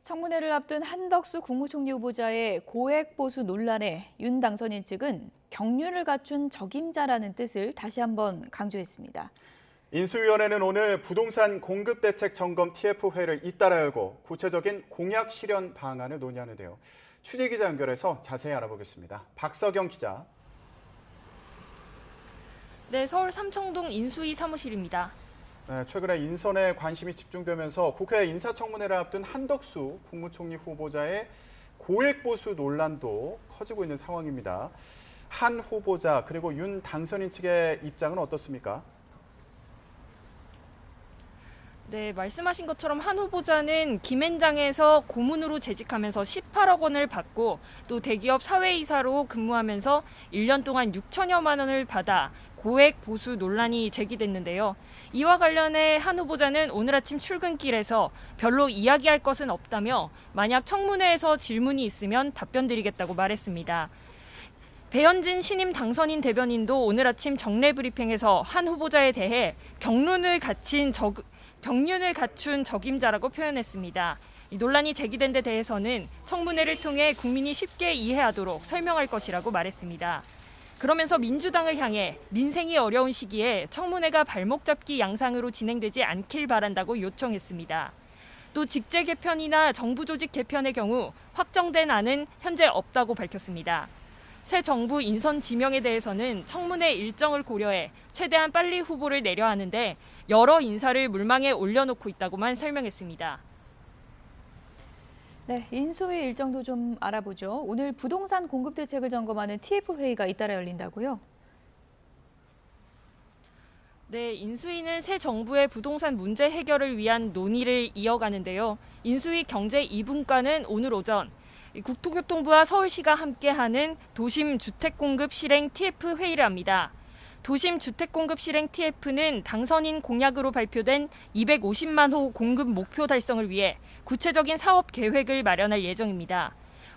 청문회를 앞둔 한덕수 국무총리 후보자의 고액 보수 논란에 윤 당선인 측은 경륜을 갖춘 적임자라는 뜻을 다시 한번 강조했습니다. 인수위원회는 오늘 부동산 공급대책 점검 TF회를 잇따라 열고 구체적인 공약 실현 방안을 논의하는데요. 취재기자 연결해서 자세히 알아보겠습니다. 박서경 기자. 네, 서울 삼청동 인수위 사무실입니다. 네, 최근에 인선에 관심이 집중되면서 국회 인사청문회를 앞둔 한덕수 국무총리 후보자의 고액 보수 논란도 커지고 있는 상황입니다. 한 후보자 그리고 윤 당선인 측의 입장은 어떻습니까? 네, 말씀하신 것처럼 한 후보자는 김앤장에서 고문으로 재직하면서 18억 원을 받고 또 대기업 사회이사로 근무하면서 1년 동안 6천여만 원을 받아 고액 보수 논란이 제기됐는데요. 이와 관련해 한 후보자는 오늘 아침 출근길에서 별로 이야기할 것은 없다며 만약 청문회에서 질문이 있으면 답변드리겠다고 말했습니다. 배현진 신임 당선인 대변인도 오늘 아침 정례 브리핑에서 한 후보자에 대해 경륜을 갖춘 적임자라고 표현했습니다. 이 논란이 제기된 데 대해서는 청문회를 통해 국민이 쉽게 이해하도록 설명할 것이라고 말했습니다. 그러면서 민주당을 향해 민생이 어려운 시기에 청문회가 발목 잡기 양상으로 진행되지 않길 바란다고 요청했습니다. 또 직제 개편이나 정부 조직 개편의 경우 확정된 안은 현재 없다고 밝혔습니다. 새 정부 인선 지명에 대해서는 청문회 일정을 고려해 최대한 빨리 후보를 내려 하는데 여러 인사를 물망에 올려놓고 있다고만 설명했습니다. 네, 인수위 일정도 좀 알아보죠. 오늘 부동산 공급 대책을 점검하는 TF회의가 잇따라 열린다고요? 네, 인수위는 새 정부의 부동산 문제 해결을 위한 논의를 이어가는데요. 인수위 경제 2분과는 오늘 오전 국토교통부와 서울시가 함께하는 도심 주택공급 실행 TF 회의를 합니다. 도심 주택공급 실행 TF는 당선인 공약으로 발표된 250만 호 공급 목표 달성을 위해 구체적인 사업 계획을 마련할 예정입니다.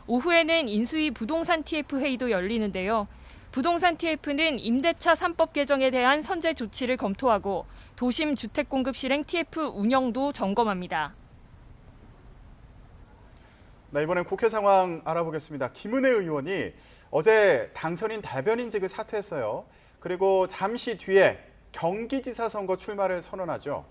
오후에는 인수위 부동산 TF 회의도 열리는데요. 부동산 TF는 임대차 3법 개정에 대한 선제 조치를 검토하고 도심 주택공급 실행 TF 운영도 점검합니다. 네, 이번엔 국회 상황 알아보겠습니다. 김은혜 의원이 어제 당선인 대변인직을 사퇴했어요. 그리고 잠시 뒤에 경기지사 선거 출마를 선언하죠.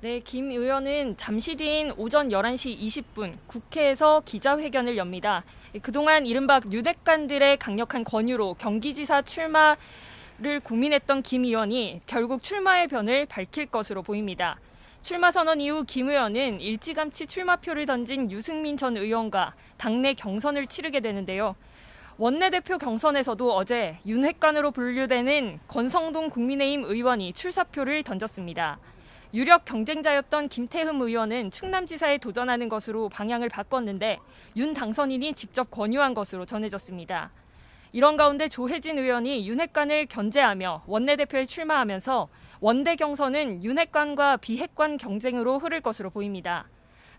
네, 김 의원은 잠시 뒤인 오전 11시 20분 국회에서 기자회견을 엽니다. 그동안 이른바 유대관들의 강력한 권유로 경기지사 출마를 고민했던 김 의원이 결국 출마의 변을 밝힐 것으로 보입니다. 출마 선언 이후 김 의원은 일찌감치 출마표를 던진 유승민 전 의원과 당내 경선을 치르게 되는데요. 원내대표 경선에서도 어제 윤핵관으로 분류되는 권성동 국민의힘 의원이 출사표를 던졌습니다. 유력 경쟁자였던 김태흠 의원은 충남지사에 도전하는 것으로 방향을 바꿨는데 윤 당선인이 직접 권유한 것으로 전해졌습니다. 이런 가운데 조혜진 의원이 윤핵관을 견제하며 원내대표에 출마하면서 원대 경선은 윤핵관과 비핵관 경쟁으로 흐를 것으로 보입니다.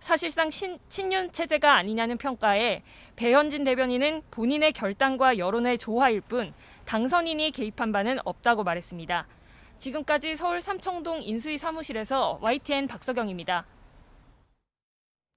사실상 친윤 체제가 아니냐는 평가에 배현진 대변인은 본인의 결단과 여론의 조화일 뿐 당선인이 개입한 바는 없다고 말했습니다. 지금까지 서울 삼청동 인수위 사무실에서 YTN 박서경입니다.